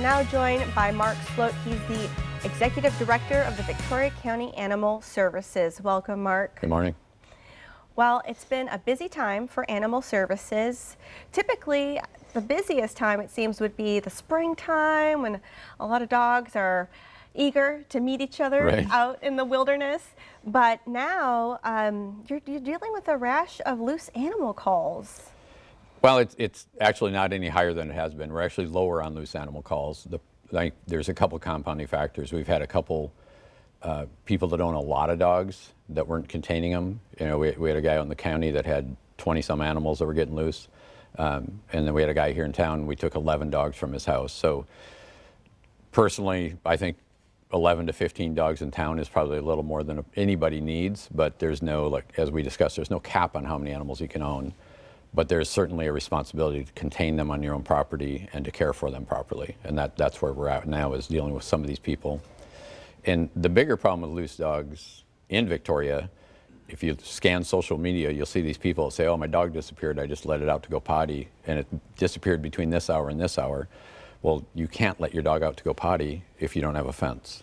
I'm now joined by Mark Sloat. He's the Executive Director of the Victoria County Animal Services. Welcome, Mark. Good morning. Well, it's been a busy time for animal services. Typically, the busiest time, it seems, would be the springtime when a lot of dogs are eager to meet each other out in the wilderness. But now you're dealing with a rash of loose animal calls. Well, it's actually not any higher than it has been. We're actually lower on loose animal calls. There's a couple compounding factors. We've had a couple people that own a lot of dogs that weren't containing them. You know, we had a guy out in the county that had 20-some animals that were getting loose. And then we had a guy here in town, we took 11 dogs from his house. So personally, I think 11 to 15 dogs in town is probably a little more than anybody needs, but there's no, like, as we discussed, there's no cap on how many animals you can own. But there's certainly a responsibility to contain them on your own property and to care for them properly. And that's where we're at now, is dealing with some of these people. And the bigger problem with loose dogs in Victoria, if you scan social media, you'll see these people say, oh, my dog disappeared, I just let it out to go potty, and it disappeared between this hour and this hour. Well, you can't let your dog out to go potty if you don't have a fence.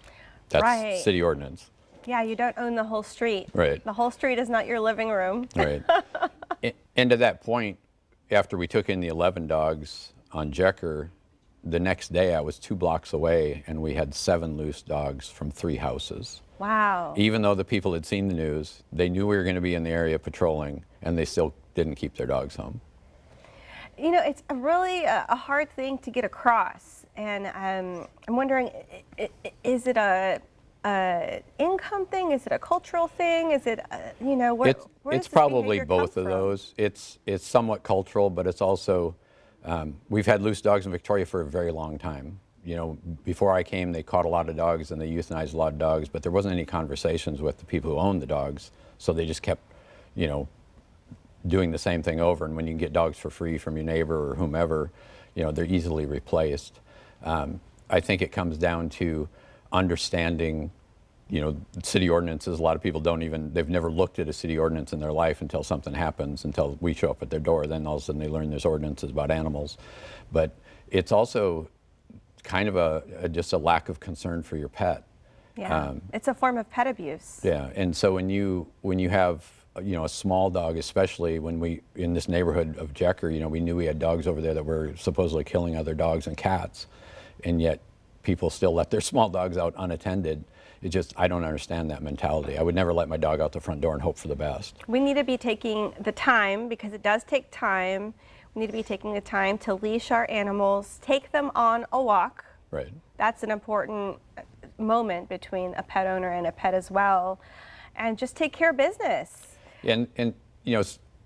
That's city ordinance. Yeah, you don't own the whole street. Right. The whole street is not your living room. Right. And to that point, after we took in the 11 dogs on Jecker, the next day I was 2 blocks away and we had 7 loose dogs from 3 houses. Wow. Even though the people had seen the news, they knew we were going to be in the area patrolling, and they still didn't keep their dogs home. You know, it's really a hard thing to get across. And I'm wondering, is it a income thing? Is it a cultural thing? Is it, you know, where it's probably both of those. It's somewhat cultural, but it's also, we've had loose dogs in Victoria for a very long time. You know, before I came, they caught a lot of dogs and they euthanized a lot of dogs, but there wasn't any conversations with the people who owned the dogs. So they just kept, you know, doing the same thing over. And when you can get dogs for free from your neighbor or whomever, you know, they're easily replaced. I think it comes down to understanding, you know, city ordinances. A lot of people they've never looked at a city ordinance in their life until something happens, until we show up at their door. Then all of a sudden they learn there's ordinances about animals. But it's also kind of just a lack of concern for your pet. Yeah, it's a form of pet abuse. Yeah, and so when you have, you know, a small dog, especially in this neighborhood of Jecker, you know, we knew we had dogs over there that were supposedly killing other dogs and cats, and yet people still let their small dogs out unattended. I don't understand that mentality. I would never let my dog out the front door and hope for the best. We need to be taking the time, because it does take time. We need to be taking the time to leash our animals, take them on a walk. Right. That's an important moment between a pet owner and a pet as well. And just take care of business. And you know,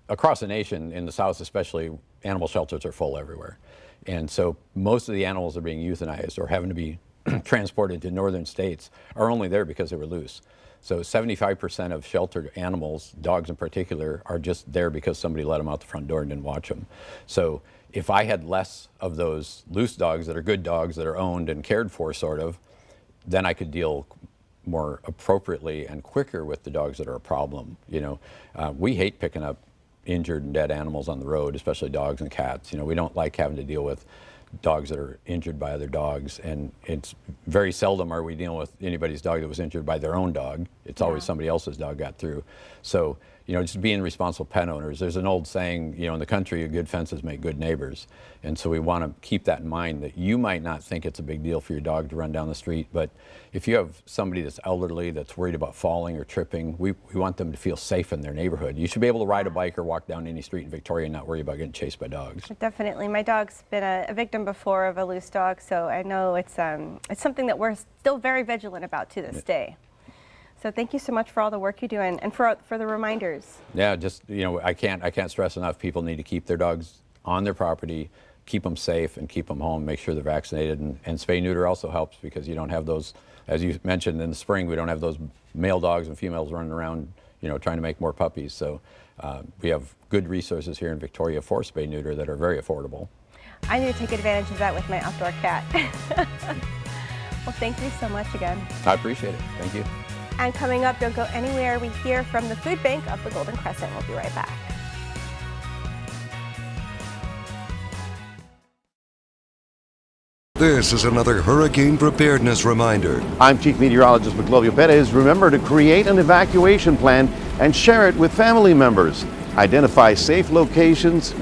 across the nation, in the South especially, animal shelters are full everywhere. And so most of the animals that are being euthanized or having to be transported to northern states are only there because they were loose. So 75% of sheltered animals, dogs in particular, are just there because somebody let them out the front door and didn't watch them. So if I had less of those loose dogs that are good dogs that are owned and cared for, sort of, then I could deal more appropriately and quicker with the dogs that are a problem. You know, we hate picking up injured and dead animals on the road, especially dogs and cats. You know, we don't like having to deal with dogs that are injured by other dogs, and it's very seldom are we dealing with anybody's dog that was injured by their own dog. It's always somebody else's dog got through. So, you know, just being responsible pet owners, there's an old saying, you know, in the country, good fences make good neighbors. And so we want to keep that in mind, that you might not think it's a big deal for your dog to run down the street, but if you have somebody that's elderly, that's worried about falling or tripping, we want them to feel safe in their neighborhood. You should be able to ride a bike or walk down any street in Victoria and not worry about getting chased by dogs. Definitely. My dog's been a victim before of a loose dog, so I know it's something that we're still very vigilant about to this day. So thank you so much for all the work you do and for the reminders. Yeah, just, you know, I can't stress enough, people need to keep their dogs on their property, keep them safe and keep them home, make sure they're vaccinated, and spay neuter also helps, because you don't have those, as you mentioned, in the spring we don't have those male dogs and females running around, you know, trying to make more puppies. So we have good resources here in Victoria for spay neuter that are very affordable. I need to take advantage of that with my outdoor cat. Well, thank you so much again. I appreciate it. Thank you. And coming up, don't go anywhere. We hear from the food bank of the Golden Crescent. We'll be right back. This is another hurricane preparedness reminder. I'm Chief Meteorologist Maclovio Perez. Remember to create an evacuation plan and share it with family members. Identify safe locations.